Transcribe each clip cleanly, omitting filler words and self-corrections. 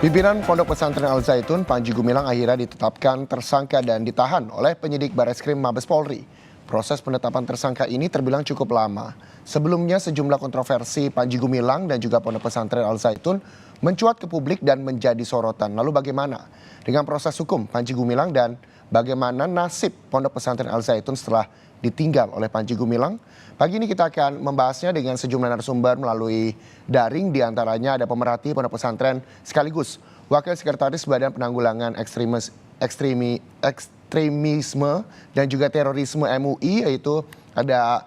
Pimpinan Pondok Pesantren Al Zaitun, Panji Gumilang akhirnya ditetapkan tersangka dan ditahan oleh penyidik Bareskrim Mabes Polri. Proses penetapan tersangka ini terbilang cukup lama. Sebelumnya sejumlah kontroversi Panji Gumilang dan juga Pondok Pesantren Al Zaitun mencuat ke publik dan menjadi sorotan. Lalu bagaimana dengan proses hukum Panji Gumilang dan bagaimana nasib Pondok Pesantren Al Zaitun setelah ditinggal oleh Panji Gumilang? Pagi ini kita akan membahasnya dengan sejumlah narasumber melalui daring, diantaranya ada pemerhati Pondok Pesantren sekaligus Wakil Sekretaris Badan Penanggulangan Ekstremisme dan juga Terorisme MUI, yaitu ada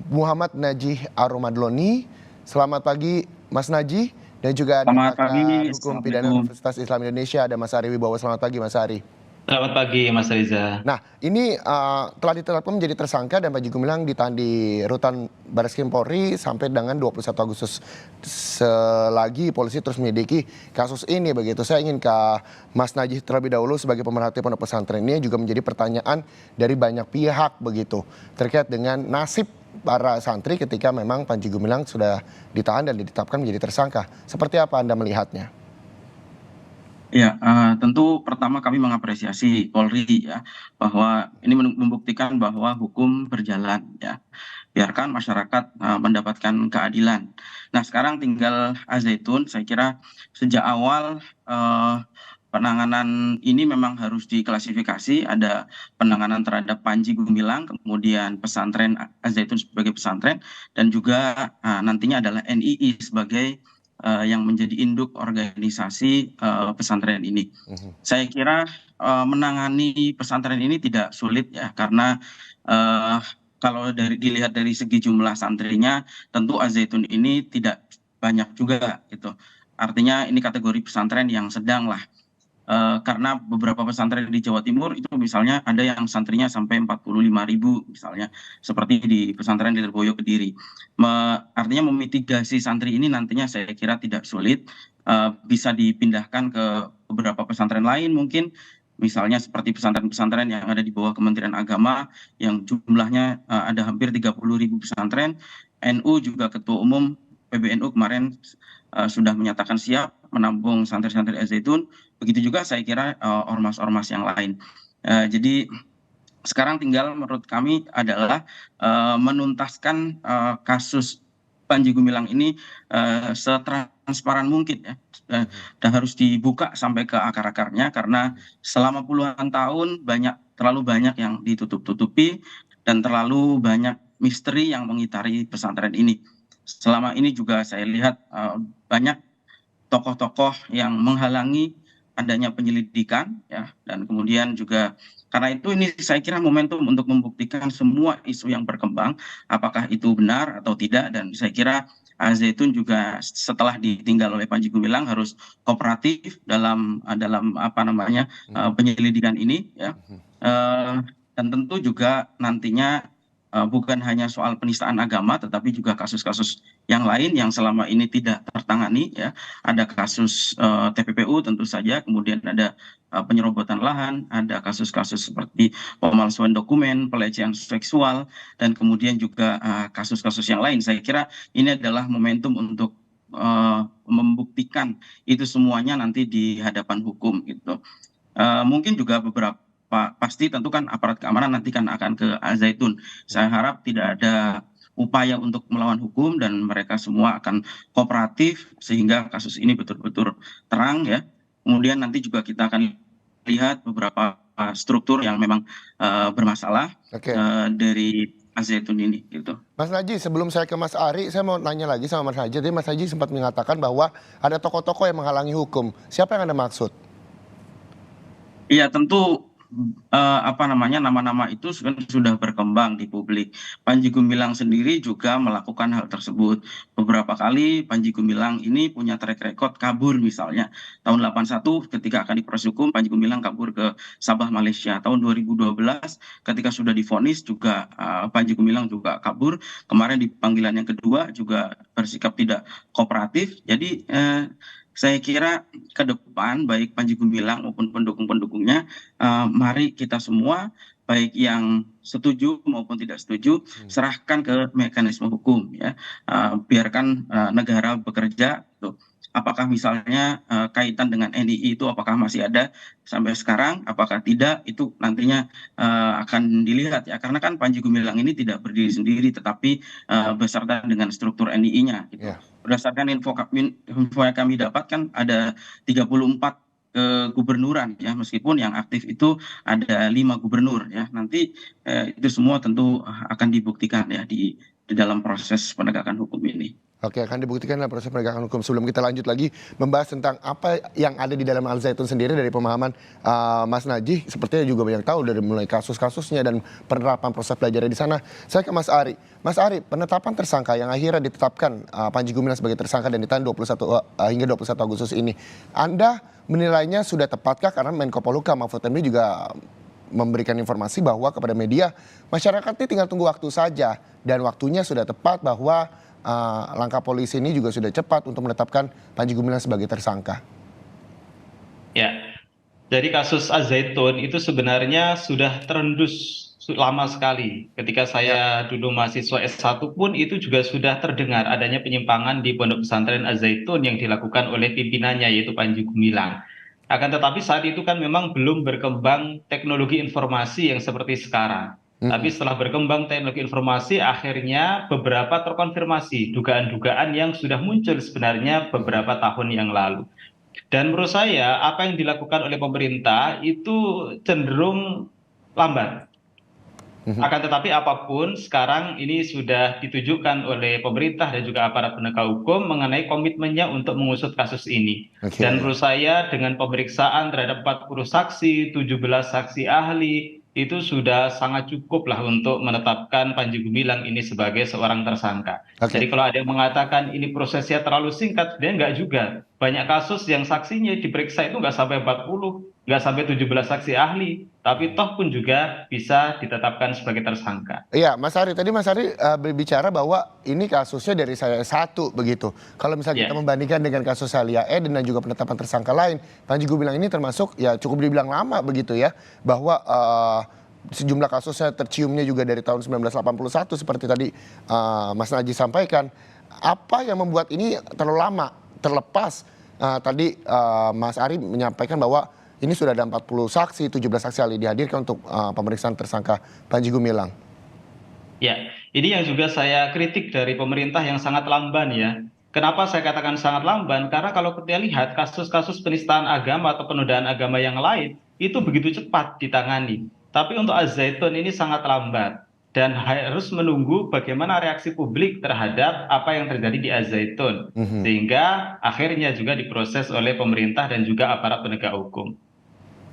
Muhammad Najih Aromadloni. Selamat pagi Mas Najih, dan juga ada Selamat pakar pagi, hukum pidana Assalamualaikum. Universitas Islam Indonesia, ada Mas Ari Wibowo. Selamat pagi Mas Ari. Selamat pagi Mas Riza. Nah, ini telah ditetapkan menjadi tersangka dan Panji Gumilang ditahan di Rutan Bareskrim Polri sampai dengan 21 Agustus. Selagi polisi terus menyelidiki kasus ini begitu. Saya ingin ke Mas Najih terlebih dahulu sebagai pemerhati pondok pesantren. Ini juga menjadi pertanyaan dari banyak pihak begitu terkait dengan nasib para santri ketika memang Panji Gumilang sudah ditahan dan ditetapkan menjadi tersangka. Seperti apa Anda melihatnya? Ya, tentu pertama kami mengapresiasi Polri ya, bahwa ini membuktikan bahwa hukum berjalan ya. Biarkan masyarakat mendapatkan keadilan. Nah, sekarang tinggal Al Zaitun, saya kira sejak awal penanganan ini memang harus diklasifikasi. Ada penanganan terhadap Panji Gumilang, kemudian pesantren Al Zaitun sebagai pesantren, dan juga nantinya adalah NII sebagai yang menjadi induk organisasi pesantren ini. Saya kira menangani pesantren ini tidak sulit ya, karena kalau dilihat dari segi jumlah santrinya, tentu Al Zaitun ini tidak banyak juga gitu. Artinya ini kategori pesantren yang sedang lah. Karena beberapa pesantren di Jawa Timur itu misalnya ada yang santrinya sampai 45.000 misalnya, seperti di pesantren di Lirboyo Kediri. Artinya memitigasi santri ini nantinya saya kira tidak sulit, bisa dipindahkan ke beberapa pesantren lain mungkin, misalnya seperti pesantren-pesantren yang ada di bawah Kementerian Agama yang jumlahnya ada hampir 30.000 pesantren. NU juga Ketua Umum PBNU kemarin sudah menyatakan siap menampung santri-santri Al Zaitun. Begitu juga saya kira ormas-ormas yang lain. Jadi sekarang tinggal menurut kami adalah menuntaskan kasus Panji Gumilang ini setransparan mungkin ya, dan harus dibuka sampai ke akar-akarnya, karena selama puluhan tahun terlalu banyak yang ditutup-tutupi dan terlalu banyak misteri yang mengitari pesantren ini. Selama ini juga saya lihat banyak tokoh-tokoh yang menghalangi adanya penyelidikan ya, dan kemudian juga karena itu ini saya kira momentum untuk membuktikan semua isu yang berkembang apakah itu benar atau tidak, dan saya kira Al Zaitun juga setelah ditinggal oleh Panji Gumilang harus kooperatif dalam penyelidikan ini ya. Dan tentu juga nantinya bukan hanya soal penistaan agama, tetapi juga kasus-kasus yang lain yang selama ini tidak tertangani ya. Ada kasus TPPU tentu saja, kemudian ada penyerobotan lahan, ada kasus-kasus seperti pemalsuan dokumen, pelecehan seksual, dan kemudian juga kasus-kasus yang lain. Saya kira ini adalah momentum untuk membuktikan itu semuanya nanti di hadapan hukum gitu. Mungkin juga pasti tentu kan aparat keamanan nanti kan akan ke Al Zaitun. Saya harap tidak ada upaya untuk melawan hukum dan mereka semua akan kooperatif sehingga kasus ini betul-betul terang ya. Kemudian nanti juga kita akan lihat beberapa struktur yang memang bermasalah dari Al Zaitun ini gitu. Mas Najih, sebelum saya ke Mas Ari, saya mau nanya lagi sama Mas Najih. Tadi Mas Najih sempat mengatakan bahwa ada tokoh-tokoh yang menghalangi hukum. Siapa yang Anda maksud? Iya, tentu nama-nama itu sudah berkembang di publik. Panji Gumilang sendiri juga melakukan hal tersebut. Beberapa kali Panji Gumilang ini punya track record kabur, misalnya tahun 81 ketika akan diproses hukum Panji Gumilang kabur ke Sabah, Malaysia. Tahun 2012 ketika sudah divonis juga Panji Gumilang juga kabur. Kemarin di panggilan yang kedua juga bersikap tidak kooperatif. Jadi saya kira ke depan baik Panji Gumilang maupun pendukung-pendukungnya, mari kita semua baik yang setuju maupun tidak setuju serahkan ke mekanisme hukum ya. Biarkan negara bekerja tuh. apakah misalnya kaitan dengan NII itu apakah masih ada sampai sekarang, apakah tidak, itu nantinya akan dilihat ya. Karena kan Panji Gumilang ini tidak berdiri sendiri, tetapi beserta dengan struktur NII-nya gitu. Ya. Berdasarkan info yang kami dapatkan ada 34 gubernuran ya, meskipun yang aktif itu ada 5 gubernur ya. Nanti itu semua tentu akan dibuktikan ya di dalam proses penegakan hukum ini. Oke, akan dibuktikan dalam proses penegakan hukum. Sebelum kita lanjut lagi membahas tentang apa yang ada di dalam Al Zaitun sendiri dari pemahaman Mas Najih, sepertinya juga banyak tahu dari mulai kasus-kasusnya dan penerapan proses belajarnya di sana. Saya ke Mas Ari. Mas Ari, penetapan tersangka yang akhirnya ditetapkan Panji Gumilang sebagai tersangka dan ditahan 21 hingga 21 Agustus ini, Anda menilainya sudah tepatkah? Karena Menko Polhukam Mahfud MD juga memberikan informasi bahwa kepada media, masyarakat ini tinggal tunggu waktu saja dan waktunya sudah tepat bahwa langkah polisi ini juga sudah cepat untuk menetapkan Panji Gumilang sebagai tersangka. Ya, jadi kasus Al-Zaitun itu sebenarnya sudah terendus lama sekali. Ketika saya dulu mahasiswa S1 pun itu juga sudah terdengar adanya penyimpangan di Pondok Pesantren Al-Zaitun yang dilakukan oleh pimpinannya yaitu Panji Gumilang. Akan tetapi saat itu kan memang belum berkembang teknologi informasi yang seperti sekarang. Tapi setelah berkembang teknologi informasi, akhirnya beberapa terkonfirmasi dugaan-dugaan yang sudah muncul sebenarnya beberapa tahun yang lalu. Dan menurut saya, apa yang dilakukan oleh pemerintah itu cenderung lambat. Akan tetapi apapun, sekarang ini sudah ditujukan oleh pemerintah dan juga aparat penegak hukum mengenai komitmennya untuk mengusut kasus ini. Dan menurut saya, dengan pemeriksaan terhadap 40 saksi, 17 saksi ahli, itu sudah sangat cukup lah untuk menetapkan Panji Gumilang ini sebagai seorang tersangka. Jadi kalau ada yang mengatakan ini prosesnya terlalu singkat, dia enggak juga. Banyak kasus yang saksinya diperiksa itu enggak sampai 40, enggak sampai 17 saksi ahli, tapi toh pun juga bisa ditetapkan sebagai tersangka. Iya, Mas Ari, tadi Mas Ari berbicara bahwa ini kasusnya dari saya satu begitu. Kalau misalnya kita membandingkan dengan kasus Alia Eden dan juga penetapan tersangka lain, Panji Gumilang ini termasuk ya cukup dibilang lama begitu ya, bahwa sejumlah kasusnya terciumnya juga dari tahun 1981 seperti tadi Mas Najih sampaikan. Apa yang membuat ini terlalu lama? Terlepas tadi Mas Ari menyampaikan bahwa ini sudah ada 40 saksi, 17 saksi ahli dihadirkan untuk pemeriksaan tersangka Panji Gumilang. Ya, ini yang juga saya kritik dari pemerintah yang sangat lamban ya. Kenapa saya katakan sangat lamban? Karena kalau kita lihat kasus-kasus penistaan agama atau penodaan agama yang lain, itu begitu cepat ditangani. Tapi untuk Al-Zaitun ini sangat lambat. Dan harus menunggu bagaimana reaksi publik terhadap apa yang terjadi di Al-Zaitun. Sehingga akhirnya juga diproses oleh pemerintah dan juga aparat penegak hukum.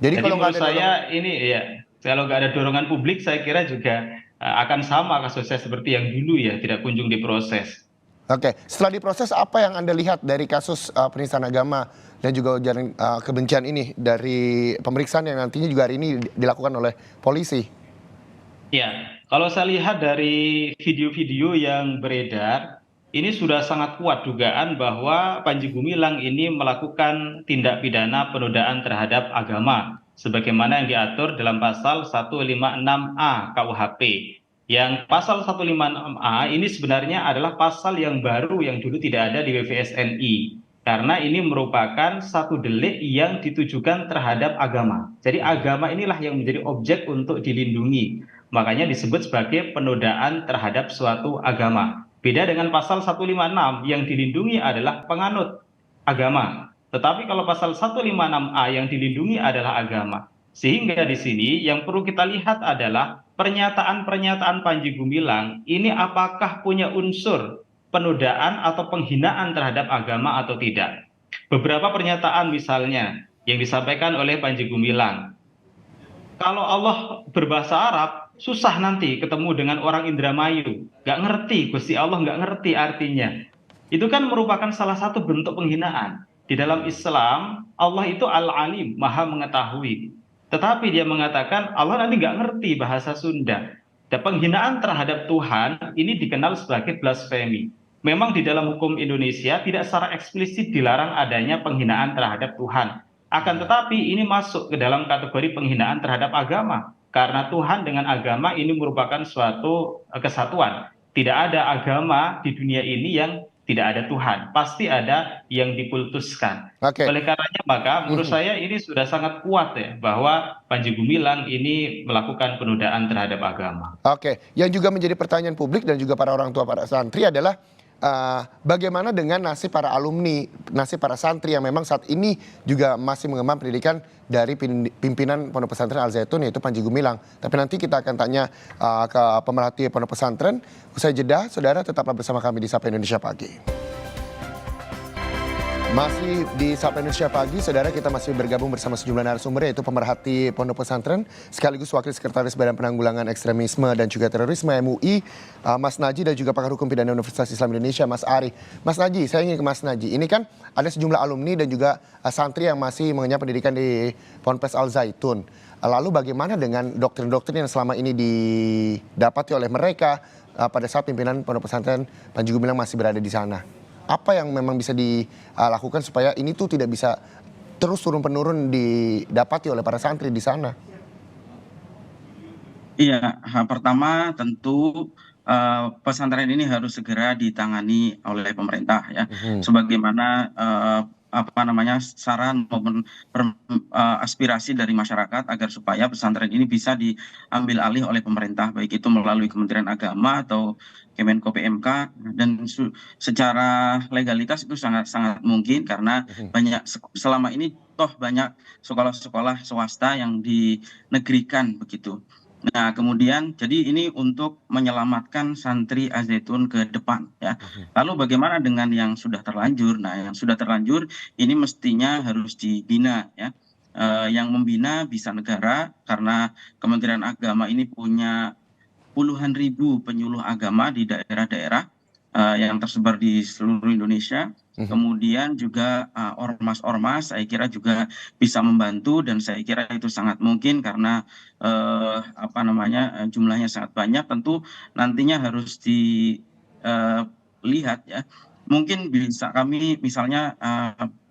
Jadi kalau menurut saya ini ya, kalau nggak ada dorongan publik, saya kira juga akan sama kasusnya seperti yang dulu ya, tidak kunjung diproses. Oke, setelah diproses apa yang Anda lihat dari kasus penistaan agama dan juga ujaran kebencian ini dari pemeriksaan yang nantinya juga hari ini dilakukan oleh polisi? Ya, kalau saya lihat dari video-video yang beredar, ini sudah sangat kuat dugaan bahwa Panji Gumilang ini melakukan tindak pidana penodaan terhadap agama, sebagaimana yang diatur dalam pasal 156A KUHP. Yang pasal 156A ini sebenarnya adalah pasal yang baru yang dulu tidak ada di WVSNI. Karena ini merupakan satu delik yang ditujukan terhadap agama. Jadi agama inilah yang menjadi objek untuk dilindungi. Makanya disebut sebagai penodaan terhadap suatu agama. Beda dengan pasal 156 yang dilindungi adalah penganut agama. Tetapi kalau pasal 156A yang dilindungi adalah agama. Sehingga di sini yang perlu kita lihat adalah pernyataan-pernyataan Panji Gumilang ini apakah punya unsur penodaan atau penghinaan terhadap agama atau tidak. Beberapa pernyataan misalnya yang disampaikan oleh Panji Gumilang. Kalau Allah berbahasa Arab, susah nanti ketemu dengan orang Indramayu. Nggak ngerti, Gusti Allah nggak ngerti artinya. Itu kan merupakan salah satu bentuk penghinaan. Di dalam Islam, Allah itu Al-Alim, maha mengetahui. Tetapi dia mengatakan Allah nanti nggak ngerti bahasa Sunda. Dan penghinaan terhadap Tuhan ini dikenal sebagai blasfemi. Memang di dalam hukum Indonesia tidak secara eksplisit dilarang adanya penghinaan terhadap Tuhan. Akan tetapi ini masuk ke dalam kategori penghinaan terhadap agama. Karena Tuhan dengan agama ini merupakan suatu kesatuan. Tidak ada agama di dunia ini yang tidak ada Tuhan, pasti ada yang dikultuskan. Oke. Oleh karenanya maka menurut saya ini sudah sangat kuat ya bahwa Panji Gumilang ini melakukan penodaan terhadap agama. Oke, yang juga menjadi pertanyaan publik dan juga para orang tua para santri adalah bagaimana dengan nasib para alumni, nasib para santri yang memang saat ini juga masih mengemban pendidikan dari pimpinan Pondok Pesantren Al Zaitun yaitu Panji Gumilang. Tapi nanti kita akan tanya ke pemerhati Pondok Pesantren. Usai jeda, saudara tetaplah bersama kami di Sapa Indonesia Pagi. Masih di Sapa Indonesia Pagi, saudara, kita masih bergabung bersama sejumlah narasumber yaitu pemerhati Pondok Pesantren sekaligus Wakil Sekretaris Badan Penanggulangan Ekstremisme dan juga Terorisme MUI, Mas Naji, dan juga pakar hukum pidana Universitas Islam Indonesia, Mas Ari. Mas Naji, saya ingin ke Mas Naji. Ini kan ada sejumlah alumni dan juga santri yang masih mengenyam pendidikan di Ponpes Al Zaitun. Lalu bagaimana dengan doktrin-doktrin yang selama ini didapati oleh mereka pada saat pimpinan Pondok Pesantren Panji Gumilang masih berada di sana? Apa yang memang bisa dilakukan supaya ini tuh tidak bisa terus turun-penurun didapati oleh para santri di sana? Iya, pertama tentu pesantren ini harus segera ditangani oleh pemerintah ya, sebagaimana saran maupun aspirasi dari masyarakat agar supaya pesantren ini bisa diambil alih oleh pemerintah, baik itu melalui Kementerian Agama atau Kemenko PMK, dan secara legalitas itu sangat mungkin karena selama ini toh banyak sekolah-sekolah swasta yang dinegrikan begitu. Nah, kemudian jadi ini untuk menyelamatkan santri Al Zaitun ke depan ya. Lalu bagaimana dengan yang sudah terlanjur? Nah, yang sudah terlanjur ini mestinya harus dibina ya. Yang membina bisa negara karena Kementerian Agama ini punya puluhan ribu penyuluh agama di daerah-daerah yang tersebar di seluruh Indonesia. Kemudian juga ormas-ormas saya kira juga bisa membantu, dan saya kira itu sangat mungkin karena jumlahnya sangat banyak. Tentu nantinya harus dilihat ya. Mungkin bisa kami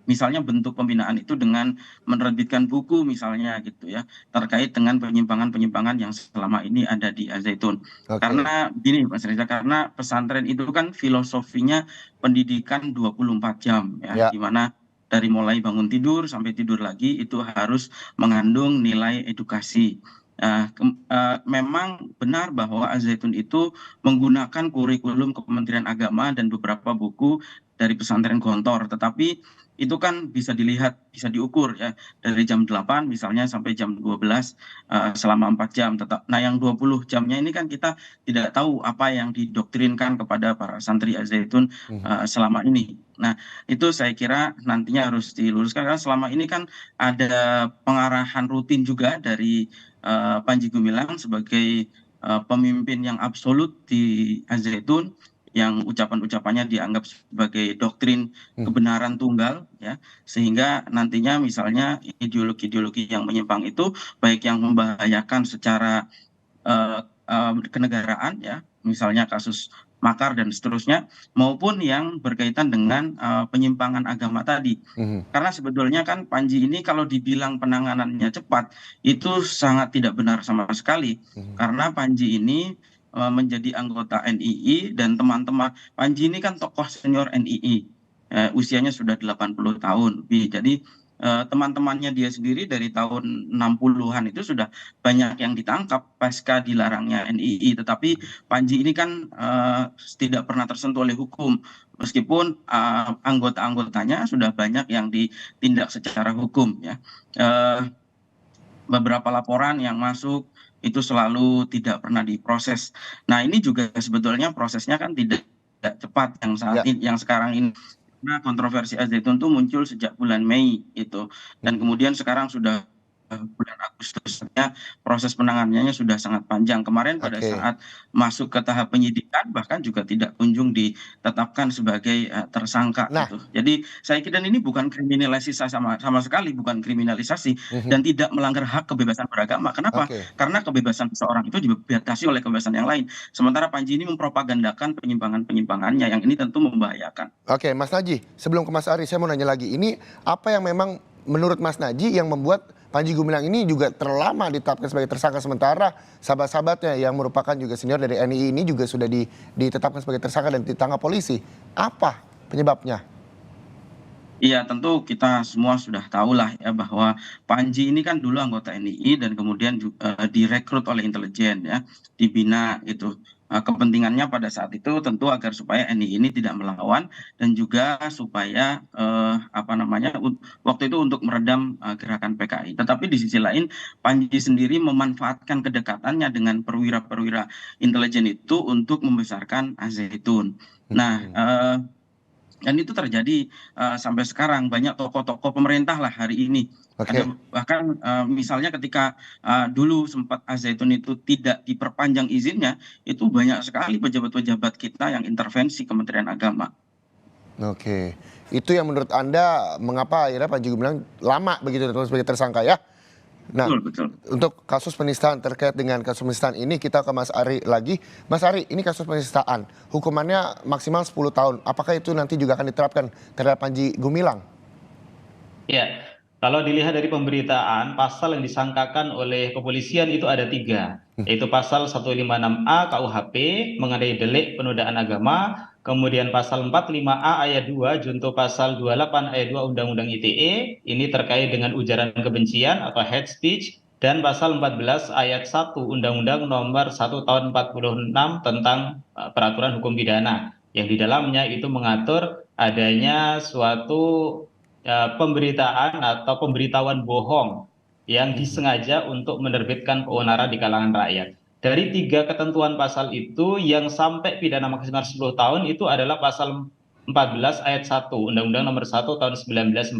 misalnya bentuk pembinaan itu dengan menerbitkan buku misalnya gitu ya, terkait dengan penyimpangan-penyimpangan yang selama ini ada di Al Zaitun. Karena gini Mas Reza, karena pesantren itu kan filosofinya pendidikan 24 jam ya, di mana dari mulai bangun tidur sampai tidur lagi itu harus mengandung nilai edukasi. Memang benar bahwa Al Zaitun itu menggunakan kurikulum Kementerian Agama dan beberapa buku dari pesantren Gontor, tetapi itu kan bisa dilihat, bisa diukur ya, dari jam 8 misalnya sampai jam 12 selama 4 jam. Nah, yang 20 jamnya ini kan kita tidak tahu apa yang didoktrinkan kepada para santri Al Zaitun selama ini. Nah, itu saya kira nantinya harus diluruskan karena selama ini kan ada pengarahan rutin juga dari Panji Gumilang sebagai pemimpin yang absolut di Al Zaitun, yang ucapan-ucapannya dianggap sebagai doktrin kebenaran tunggal ya, sehingga nantinya misalnya ideologi-ideologi yang menyimpang itu baik yang membahayakan secara kenegaraan ya, misalnya kasus makar dan seterusnya, maupun yang berkaitan dengan penyimpangan agama tadi. Karena sebetulnya kan Panji ini kalau dibilang penanganannya cepat itu sangat tidak benar sama sekali, karena Panji ini menjadi anggota NII dan teman-teman Panji ini kan tokoh senior NII, usianya sudah 80 tahun lebih. Jadi teman-temannya dia sendiri dari tahun 60-an itu sudah banyak yang ditangkap pasca dilarangnya NII, tetapi Panji ini kan tidak pernah tersentuh oleh hukum meskipun anggota-anggotanya sudah banyak yang ditindak secara hukum ya. Beberapa laporan yang masuk itu selalu tidak pernah diproses. Nah, ini juga sebetulnya prosesnya kan tidak cepat yang sekarang ini. Nah, kontroversi Al Zaitun itu muncul sejak bulan Mei itu, dan kemudian sekarang sudah bulan Agustusnya proses penanganannya sudah sangat panjang. Kemarin pada saat masuk ke tahap penyidikan bahkan juga tidak kunjung ditetapkan sebagai tersangka gitu. Jadi saya kira ini bukan kriminalisasi sama sekali, bukan kriminalisasi dan tidak melanggar hak kebebasan beragama. Kenapa? Karena kebebasan seseorang itu dibatasi oleh kebebasan yang lain. Sementara Panji ini mempropagandakan penyimpangan-penyimpangannya yang ini tentu membahayakan. Oke, Mas Naji, sebelum ke Mas Ari, saya mau nanya lagi. Ini apa yang memang menurut Mas Naji yang membuat Panji Gumilang ini juga terlama ditetapkan sebagai tersangka, sementara sahabat-sahabatnya yang merupakan juga senior dari NII ini juga sudah ditetapkan sebagai tersangka dan ditangkap polisi? Apa penyebabnya? Iya, tentu kita semua sudah tahu lah ya bahwa Panji ini kan dulu anggota NII dan kemudian direkrut oleh intelijen ya, dibina gitu. Kepentingannya pada saat itu tentu agar supaya NII ini tidak melawan dan juga supaya apa namanya waktu itu untuk meredam gerakan PKI. Tetapi di sisi lain Panji sendiri memanfaatkan kedekatannya dengan perwira-perwira intelijen itu untuk membesarkan Al-Zaitun. Nah, Mhm. dan itu terjadi sampai sekarang banyak tokoh-tokoh pemerintah lah hari ini. Ada Oke. bahkan misalnya ketika dulu sempat Al-Zaitun itu tidak diperpanjang izinnya, itu banyak sekali pejabat-pejabat kita yang intervensi Kementerian Agama. Oke. Itu yang menurut Anda mengapa akhirnya Panji Gumilang lama begitu sebagai tersangka ya? Nah, Betul, betul. untuk kasus penistaan, terkait dengan kasus penistaan ini kita ke Mas Ari lagi. Mas Ari, ini kasus penistaan, hukumannya maksimal 10 tahun. Apakah itu nanti juga akan diterapkan terhadap Panji Gumilang? Ya, kalau dilihat dari pemberitaan, pasal yang disangkakan oleh kepolisian itu ada 3, yaitu pasal 156A KUHP mengenai delik penodaan agama, kemudian pasal 45A ayat 2 junto pasal 28 ayat 2 Undang-Undang ITE, ini terkait dengan ujaran kebencian atau hate speech, dan pasal 14 ayat 1 Undang-Undang nomor 1 tahun 46 tentang peraturan hukum pidana, yang di dalamnya itu mengatur adanya suatu pemberitaan atau pemberitahuan bohong yang disengaja untuk menerbitkan keonaran di kalangan rakyat. Dari 3 ketentuan pasal itu yang sampai pidana maksimal 10 tahun itu adalah pasal 14 ayat 1 Undang-Undang nomor 1 tahun 1946.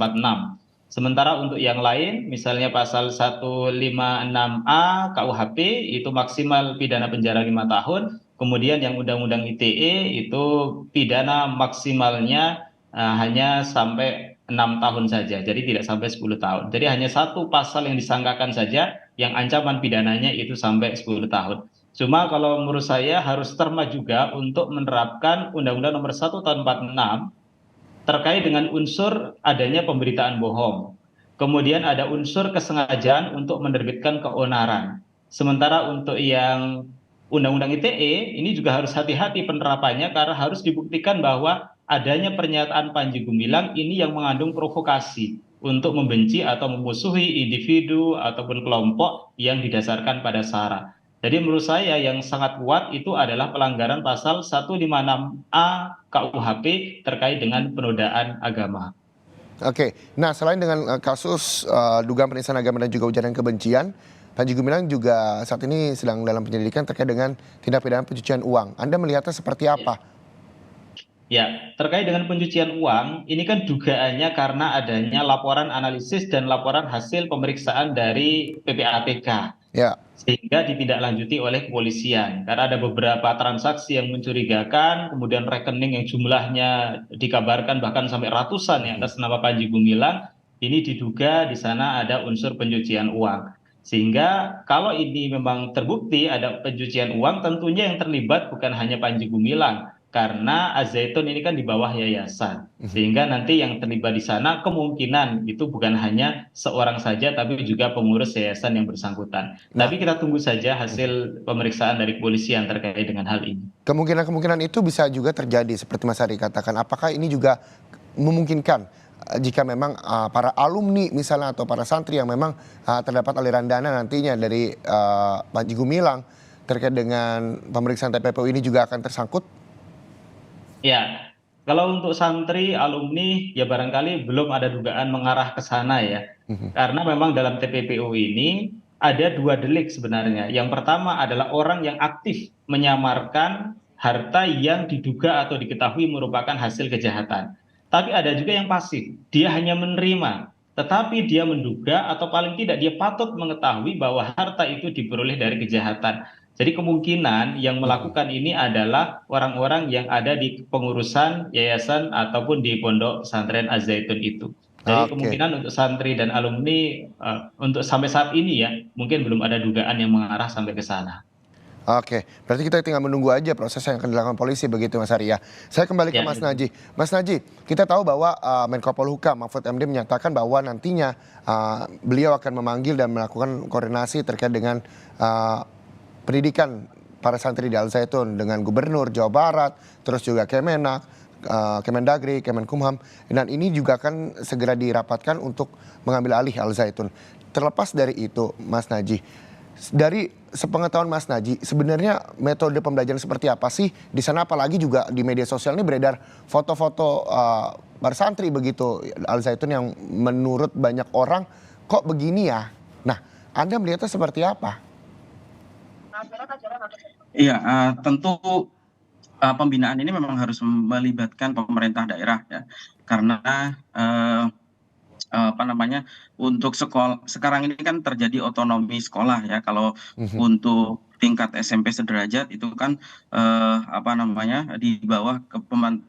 Sementara untuk yang lain, misalnya pasal 156A KUHP itu maksimal pidana penjara 5 tahun, kemudian yang Undang-Undang ITE itu pidana maksimalnya hanya sampai 6 tahun saja, jadi tidak sampai 10 tahun. Jadi hanya satu pasal yang disangkakan saja yang ancaman pidananya itu sampai 10 tahun. Cuma kalau menurut saya harus cermat juga untuk menerapkan Undang-Undang nomor 1 tahun 46 terkait dengan unsur adanya pemberitaan bohong. Kemudian ada unsur kesengajaan untuk menerbitkan keonaran. Sementara untuk yang Undang-Undang ITE ini juga harus hati-hati penerapannya karena harus dibuktikan bahwa adanya pernyataan Panji Gumilang ini yang mengandung provokasi untuk membenci atau memusuhi individu ataupun kelompok yang didasarkan pada SARA. Jadi menurut saya yang sangat kuat itu adalah pelanggaran pasal 156A KUHP terkait dengan penodaan agama. Oke, nah selain dengan kasus dugaan penistaan agama dan juga ujaran kebencian, Panji Gumilang juga saat ini sedang dalam penyelidikan terkait dengan tindak pidana pencucian uang. Anda melihatnya seperti apa? Ya, terkait dengan pencucian uang, ini kan dugaannya karena adanya laporan analisis dan laporan hasil pemeriksaan dari PPATK. Ya. Sehingga ditindaklanjuti oleh kepolisian. Karena ada beberapa transaksi yang mencurigakan, kemudian rekening yang jumlahnya dikabarkan bahkan sampai ratusan ya atas nama Panji Gumilang, ini diduga di sana ada unsur pencucian uang. Sehingga kalau ini memang terbukti ada pencucian uang, tentunya yang terlibat bukan hanya Panji Gumilang, karena Al-Zaitun ini kan di bawah yayasan. Sehingga nanti yang terlibat di sana kemungkinan itu bukan hanya seorang saja, tapi juga pengurus yayasan yang bersangkutan. Nah, Tapi kita tunggu saja hasil pemeriksaan dari kepolisian terkait dengan hal ini. kemungkinan-kemungkinan itu bisa juga terjadi seperti Mas Ari katakan. Apakah ini juga memungkinkan jika memang para alumni misalnya atau para santri yang memang terdapat aliran dana nantinya dari Panji Gumilang terkait dengan pemeriksaan TPPU ini juga akan tersangkut? Ya, kalau untuk santri, alumni, ya barangkali belum ada dugaan mengarah ke sana ya. Karena memang dalam TPPU ini ada 2 delik sebenarnya. Yang pertama adalah orang yang aktif menyamarkan harta yang diduga atau diketahui merupakan hasil kejahatan. Tapi ada juga yang pasif, dia hanya menerima. Tetapi dia menduga atau paling tidak dia patut mengetahui bahwa harta itu diperoleh dari kejahatan. Jadi kemungkinan yang melakukan ini adalah orang-orang yang ada di pengurusan yayasan ataupun di pondok pesantren Az-Zaitun itu. Jadi Oke. kemungkinan untuk santri dan alumni untuk sampai saat ini ya mungkin belum ada dugaan yang mengarah sampai ke sana. Oke, berarti kita tinggal menunggu aja proses yang akan dilakukan polisi begitu Mas Ari ya. Saya kembali ke Ya, Mas Naji. Mas Naji, kita tahu bahwa Menko Polhukam Mahfud MD menyatakan bahwa nantinya beliau akan memanggil dan melakukan koordinasi terkait dengan pendidikan para santri di Al-Zaitun dengan Gubernur Jawa Barat, terus juga Kemenak, Kemendagri, Kemenkumham, dan ini juga akan segera dirapatkan untuk mengambil alih Al Zaitun. Terlepas dari itu, Mas Naji, dari sepengetahuan Mas Naji, sebenarnya metode pembelajaran seperti apa sih di sana? Apalagi juga di media sosial ini beredar foto-foto para santri begitu Al Zaitun yang menurut banyak orang kok begini ya. Nah, Anda melihatnya seperti apa? Iya, tentu pembinaan ini memang harus melibatkan pemerintah daerah ya, karena eh, apa namanya, untuk sekolah sekarang ini kan terjadi otonomi sekolah ya. Kalau Mhm. untuk tingkat SMP sederajat itu kan apa namanya, di bawah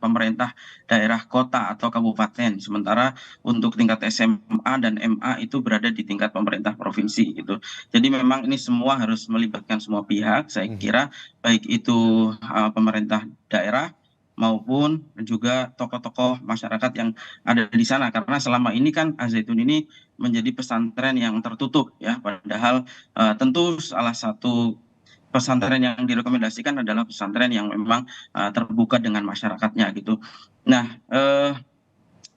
pemerintah daerah kota atau kabupaten, sementara untuk tingkat SMA dan MA itu berada di tingkat pemerintah provinsi gitu. Jadi memang ini semua harus melibatkan semua pihak, saya Mhm. kira, baik itu pemerintah daerah maupun juga tokoh-tokoh masyarakat yang ada di sana, karena selama ini kan Al Zaitun ini menjadi pesantren yang tertutup ya, padahal tentu salah satu pesantren yang direkomendasikan adalah pesantren yang memang terbuka dengan masyarakatnya gitu. Nah,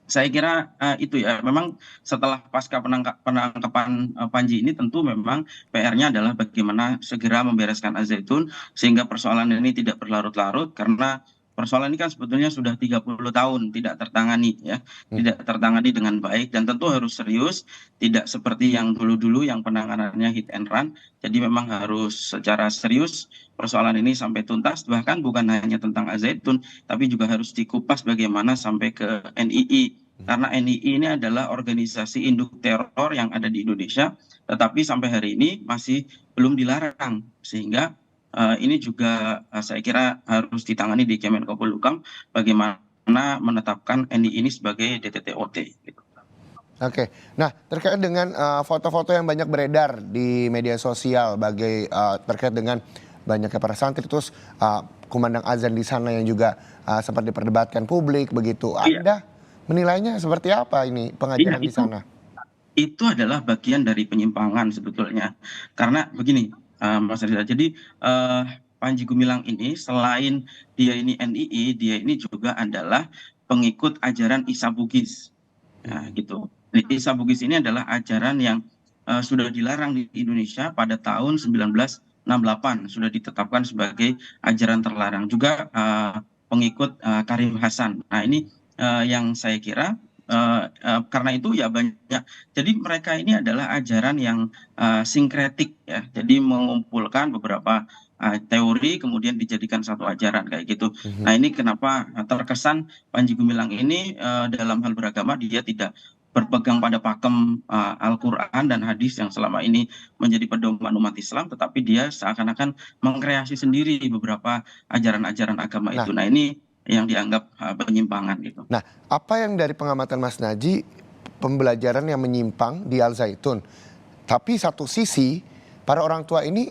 saya kira itu ya, memang setelah pasca penangkapan Panji ini tentu memang PR-nya adalah bagaimana segera membereskan Al Zaitun sehingga persoalan ini tidak berlarut-larut, karena persoalan ini kan sebetulnya sudah 30 tahun tidak tertangani ya, tidak tertangani dengan baik, dan tentu harus serius, tidak seperti yang dulu-dulu yang penanganannya hit and run. Jadi memang harus secara serius persoalan ini sampai tuntas, bahkan bukan hanya tentang Al Zaitun tapi juga harus dikupas bagaimana sampai ke NII, karena NII ini adalah organisasi induk teror yang ada di Indonesia, tetapi sampai hari ini masih belum dilarang, sehingga ini juga saya kira harus ditangani di Kemenko Polhukam bagaimana menetapkan NII ini sebagai DTT-OT. Gitu. Oke, nah terkait dengan foto-foto yang banyak beredar di media sosial terkait dengan banyaknya para santri terus kumandang azan di sana yang juga sempat diperdebatkan publik begitu. Iya, Anda menilainya seperti apa ini iya, pengajaran di sana? itu adalah bagian dari penyimpangan sebetulnya. Karena begini, Mas Riza, jadi Panji Gumilang ini selain dia ini NII, dia ini juga adalah pengikut ajaran Isa Bugis. Nah, gitu. Isa Bugis ini adalah ajaran yang sudah dilarang di Indonesia pada tahun 1968, sudah ditetapkan sebagai ajaran terlarang. Juga pengikut Karim Hasan. Nah, ini yang saya kira karena itu ya banyak. Jadi mereka ini adalah ajaran yang sinkretik ya. Jadi mengumpulkan beberapa teori kemudian dijadikan satu ajaran kayak gitu. Mhm. Nah, ini kenapa terkesan Panji Gumilang ini dalam hal beragama dia tidak berpegang pada pakem Al-Quran dan hadis yang selama ini menjadi pedoman umat Islam, tetapi dia seakan-akan mengkreasi sendiri beberapa ajaran-ajaran agama Nah, itu. Nah, ini yang dianggap penyimpangan gitu. nah, apa yang dari pengamatan Mas Naji pembelajaran yang menyimpang di Al Zaitun? Tapi satu sisi para orang tua ini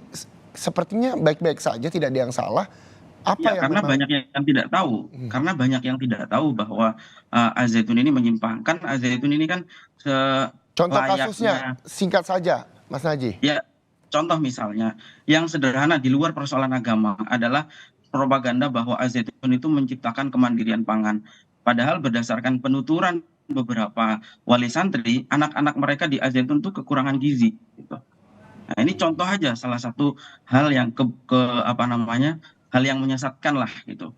sepertinya baik-baik saja, tidak ada yang salah. Apa Iya, yang karena memang banyak yang tidak tahu. Karena banyak yang tidak tahu bahwa Al Zaitun ini menyimpang. Kan Al Zaitun ini kan contoh kasusnya selayaknya, singkat saja, Mas Naji? ya, contoh misalnya yang sederhana di luar persoalan agama adalah propaganda bahwa Al Zaitun itu menciptakan kemandirian pangan. Padahal berdasarkan penuturan beberapa wali santri, anak-anak mereka di Al Zaitun itu kekurangan gizi. Gitu. Nah, ini contoh aja salah satu hal yang apa namanya, hal yang menyesatkan lah gitu.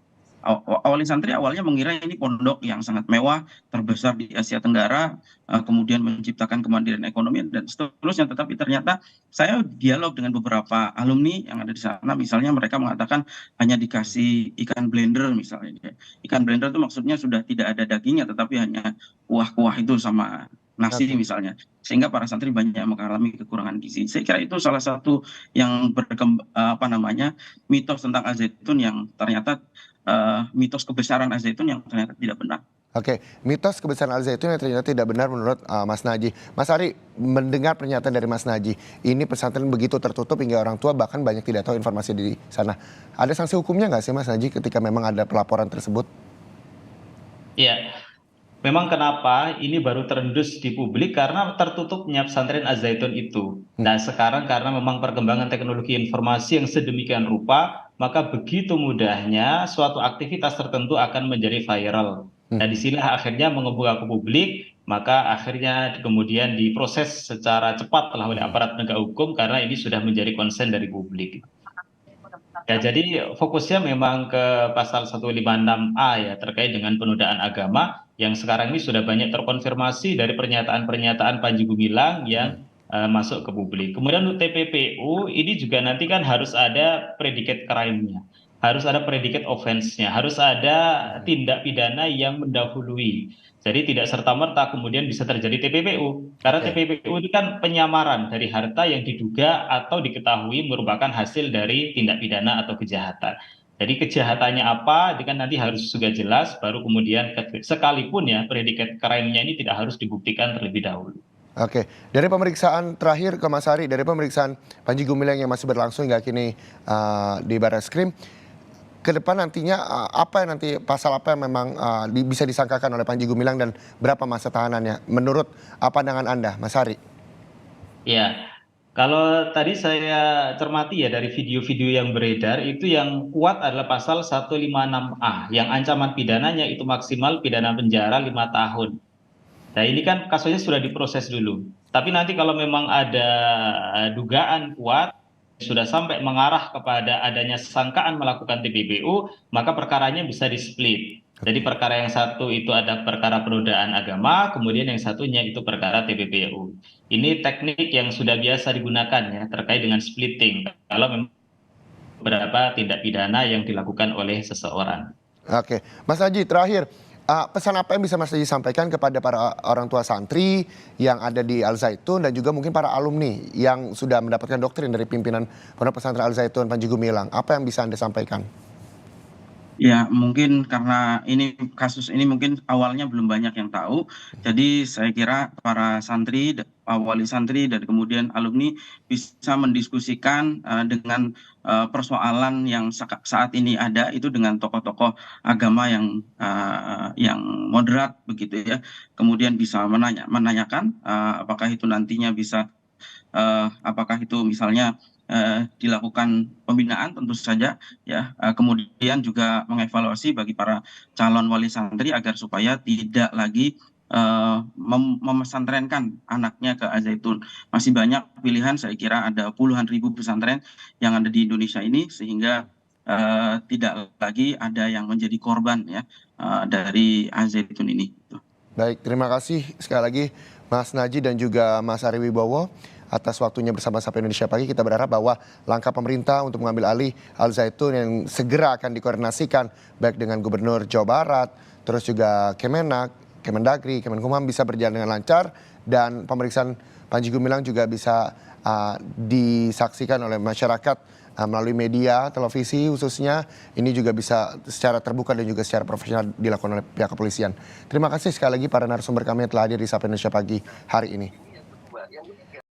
Wali santri awalnya mengira ini pondok yang sangat mewah, terbesar di Asia Tenggara, kemudian menciptakan kemandirian ekonomi dan seterusnya. Tetapi ternyata saya dialog dengan beberapa alumni yang ada di sana, misalnya mereka mengatakan hanya dikasih ikan blender misalnya. Ikan blender itu maksudnya sudah tidak ada dagingnya, tetapi hanya kuah-kuah itu sama nasi Oke. misalnya, sehingga para santri banyak mengalami kekurangan gizi. Saya kira itu salah satu yang apa namanya, mitos tentang Al Zaitun yang ternyata mitos kebesaran Al Zaitun yang ternyata tidak benar. Oke, mitos kebesaran Al Zaitun yang ternyata tidak benar menurut Mas Naji. Mas Ari, mendengar pernyataan dari Mas Naji, ini pesantren begitu tertutup hingga orang tua bahkan banyak tidak tahu informasi di sana. Ada sanksi hukumnya nggak sih Mas Naji ketika memang ada pelaporan tersebut? Ya, memang kenapa ini baru terendus di publik karena tertutupnya pesantren Az Zaitun itu. Nah, sekarang karena memang perkembangan teknologi informasi yang sedemikian rupa, maka begitu mudahnya suatu aktivitas tertentu akan menjadi viral. Nah, disinilah akhirnya mengemuka ke publik, maka akhirnya kemudian diproses secara cepat lah oleh aparat penegak hukum karena ini sudah menjadi konsen dari publik. Ya, jadi fokusnya memang ke pasal 156A ya terkait dengan penodaan agama yang sekarang ini sudah banyak terkonfirmasi dari pernyataan-pernyataan Panji Gumilang yang masuk ke publik. Kemudian untuk TPPU ini juga nanti kan harus ada predicate crime-nya, harus ada predicate offense-nya, harus ada tindak pidana yang mendahului. Jadi tidak serta-merta kemudian bisa terjadi TPPU. Karena Oke. TPPU itu kan penyamaran dari harta yang diduga atau diketahui merupakan hasil dari tindak pidana atau kejahatan. Jadi kejahatannya apa, itu kan nanti harus juga jelas, baru kemudian sekalipun ya predikat crime-nya ini tidak harus dibuktikan terlebih dahulu. Oke, dari pemeriksaan terakhir ke Mas Ari, dari pemeriksaan Panji Gumilang yang masih berlangsung hingga kini di Barreskrim, ke depan nantinya apa yang nanti pasal apa yang memang bisa disangkakan oleh Panji Gumilang dan berapa masa tahanannya menurut pandangan Anda, Mas Ari? Ya, kalau tadi saya cermati ya dari video-video yang beredar itu yang kuat adalah pasal 156A yang ancaman pidananya itu maksimal pidana penjara 5 tahun. Nah, ini kan kasusnya sudah diproses dulu. Tapi nanti kalau memang ada dugaan kuat, sudah sampai mengarah kepada adanya sangkaan melakukan TPPU, maka perkaranya bisa di-split. Jadi perkara yang satu itu ada perkara penodaan agama, kemudian yang satunya itu perkara TPPU. Ini teknik yang sudah biasa digunakan ya terkait dengan splitting. Kalau memang beberapa tindak pidana yang dilakukan oleh seseorang. Oke, Mas Haji terakhir, pesan apa yang bisa Mas Haji sampaikan kepada para orang tua santri yang ada di Al Zaitun dan juga mungkin para alumni yang sudah mendapatkan doktrin dari pimpinan Pondok Pesantren Al Zaitun Panji Gumilang? Apa yang bisa Anda sampaikan? Ya, mungkin karena ini kasus ini mungkin awalnya belum banyak yang tahu. Jadi saya kira para santri, wali santri dan kemudian alumni bisa mendiskusikan dengan persoalan yang saat ini ada itu dengan tokoh-tokoh agama yang moderat begitu ya. Kemudian bisa menanyakan apakah itu nantinya bisa apakah itu misalnya dilakukan pembinaan tentu saja ya, kemudian juga mengevaluasi bagi para calon wali santri agar supaya tidak lagi memesantrenkan anaknya ke Al Zaitun. Masih banyak pilihan, saya kira ada puluhan ribu pesantren yang ada di Indonesia ini sehingga tidak lagi ada yang menjadi korban ya dari Al Zaitun ini. Baik, terima kasih sekali lagi Mas Naji dan juga Mas Ari Wibowo atas waktunya bersama Sapa Indonesia Pagi. Kita berharap bahwa langkah pemerintah untuk mengambil alih Al Zaitun yang segera akan dikoordinasikan baik dengan Gubernur Jawa Barat, terus juga Kemenak, Kemendagri, Kemenkumham bisa berjalan dengan lancar dan pemeriksaan Panji Gumilang juga bisa disaksikan oleh masyarakat melalui media, televisi khususnya. Ini juga bisa secara terbuka dan juga secara profesional dilakukan oleh pihak kepolisian. Terima kasih sekali lagi para narasumber kami yang telah hadir di Sapa Indonesia Pagi hari ini.